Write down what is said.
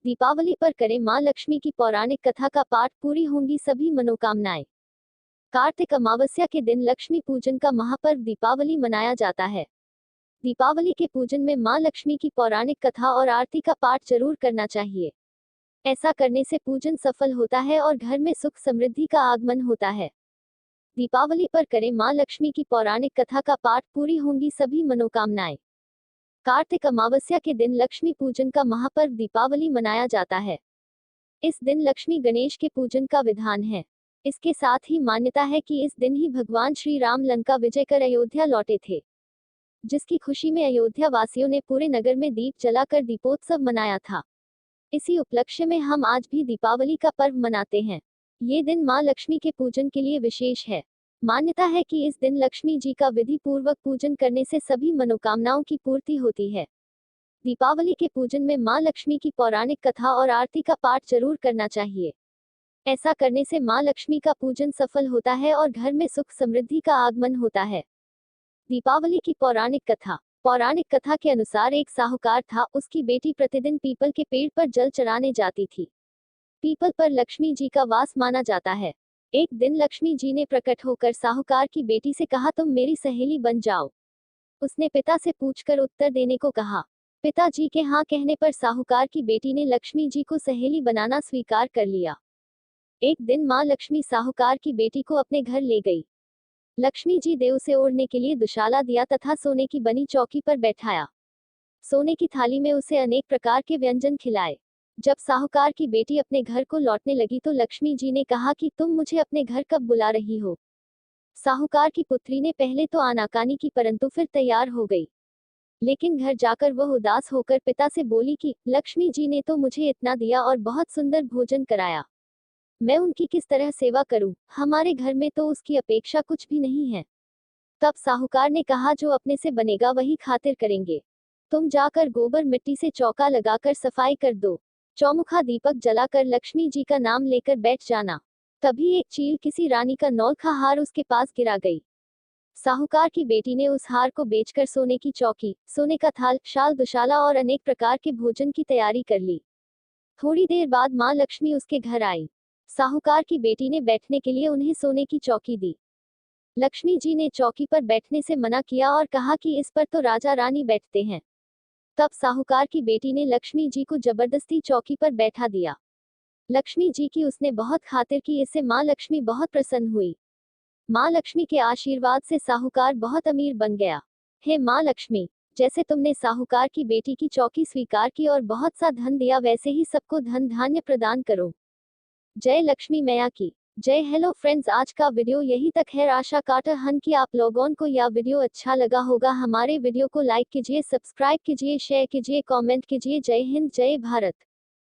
दीपावली पर करें मां लक्ष्मी की पौराणिक कथा का पाठ, पूरी होंगी सभी मनोकामनाएं। कार्तिक अमावस्या के दिन लक्ष्मी पूजन का महापर्व दीपावली मनाया जाता है। दीपावली के पूजन में मां लक्ष्मी की पौराणिक कथा और आरती का पाठ जरूर करना चाहिए। ऐसा करने से पूजन सफल होता है और घर में सुख समृद्धि का आगमन होता है। दीपावली पर करें मां लक्ष्मी की पौराणिक कथा का पाठ, पूरी होंगी सभी मनोकामनाएं। कार्तिक अमावस्या के दिन लक्ष्मी पूजन का महापर्व दीपावली मनाया जाता है। इस दिन लक्ष्मी गणेश के पूजन का विधान है। इसके साथ ही मान्यता है कि इस दिन ही भगवान श्री राम लंका विजय कर अयोध्या लौटे थे, जिसकी खुशी में अयोध्या वासियों ने पूरे नगर में दीप जलाकर दीपोत्सव मनाया था। इसी उपलक्ष्य में हम आज भी दीपावली का पर्व मनाते हैं। ये दिन मां लक्ष्मी के पूजन के लिए विशेष है। मान्यता है कि इस दिन लक्ष्मी जी का विधि पूर्वक पूजन करने से सभी मनोकामनाओं की पूर्ति होती है। दीपावली के पूजन में मां लक्ष्मी की पौराणिक कथा और आरती का पाठ जरूर करना चाहिए। ऐसा करने से मां लक्ष्मी का पूजन सफल होता है और घर में सुख समृद्धि का आगमन होता है। दीपावली की पौराणिक कथा। पौराणिक कथा के अनुसार एक साहूकार था, उसकी बेटी प्रतिदिन पीपल के पेड़ पर जल चढ़ाने जाती थी। पीपल पर लक्ष्मी जी का वास माना जाता है। एक दिन लक्ष्मी जी ने प्रकट होकर साहूकार की बेटी से कहा, तुम मेरी सहेली बन जाओ। उसने पिता से पूछकर उत्तर देने को कहा। पिताजी के हाँ कहने पर साहूकार की बेटी ने लक्ष्मी जी को सहेली बनाना स्वीकार कर लिया। एक दिन मां लक्ष्मी साहूकार की बेटी को अपने घर ले गई। लक्ष्मी जी देव से ओढ़ने के लिए दुशाला दिया तथा सोने की बनी चौकी पर बैठाया। सोने की थाली में उसे अनेक प्रकार के व्यंजन खिलाए। जब साहूकार की बेटी अपने घर को लौटने लगी तो लक्ष्मी जी ने कहा कि तुम मुझे अपने घर कब बुला रही हो। साहूकार की पुत्री ने पहले तो आनाकानी की, परंतु फिर तैयार हो गई। लेकिन घर जाकर वह उदास होकर पिता से बोली कि लक्ष्मी जी ने तो मुझे इतना दिया और बहुत सुंदर भोजन कराया, मैं उनकी किस तरह सेवा करूं? हमारे घर में तो उसकी अपेक्षा कुछ भी नहीं है। तब साहूकार ने कहा, जो अपने से बनेगा वही खातिर करेंगे। तुम जाकर गोबर मिट्टी से चौका लगाकर सफाई कर दो। चौमुखा दीपक जलाकर लक्ष्मी जी का नाम लेकर बैठ जाना। तभी एक चील किसी रानी का नौलखा हार उसके पास गिरा गई। साहूकार की बेटी ने उस हार को बेचकर सोने की चौकी, सोने का थाल, शाल, दुशाला और अनेक प्रकार के भोजन की तैयारी कर ली। थोड़ी देर बाद मां लक्ष्मी उसके घर आई। साहूकार की बेटी ने बैठने के लिए उन्हें सोने की चौकी दी। लक्ष्मी जी ने चौकी पर बैठने से मना किया और कहा कि इस पर तो राजा रानी बैठते हैं। तब साहूकार की बेटी ने लक्ष्मी जी को जबरदस्ती चौकी पर बैठा दिया। लक्ष्मी जी की उसने बहुत खातिर की, इससे मां लक्ष्मी बहुत प्रसन्न हुई। मां लक्ष्मी के आशीर्वाद से साहूकार बहुत अमीर बन गया। हे मां लक्ष्मी, जैसे तुमने साहूकार की बेटी की चौकी स्वीकार की और बहुत सा धन दिया, वैसे ही सबको धन धान्य प्रदान करो। जय लक्ष्मी मैया की जय। हेलो फ्रेंड्स, आज का वीडियो यही तक है। आशा करता हूं कि आप लोगों को यह वीडियो अच्छा लगा होगा। हमारे वीडियो को लाइक कीजिए, सब्सक्राइब कीजिए, शेयर कीजिए, कमेंट कीजिए। जय हिंद, जय भारत।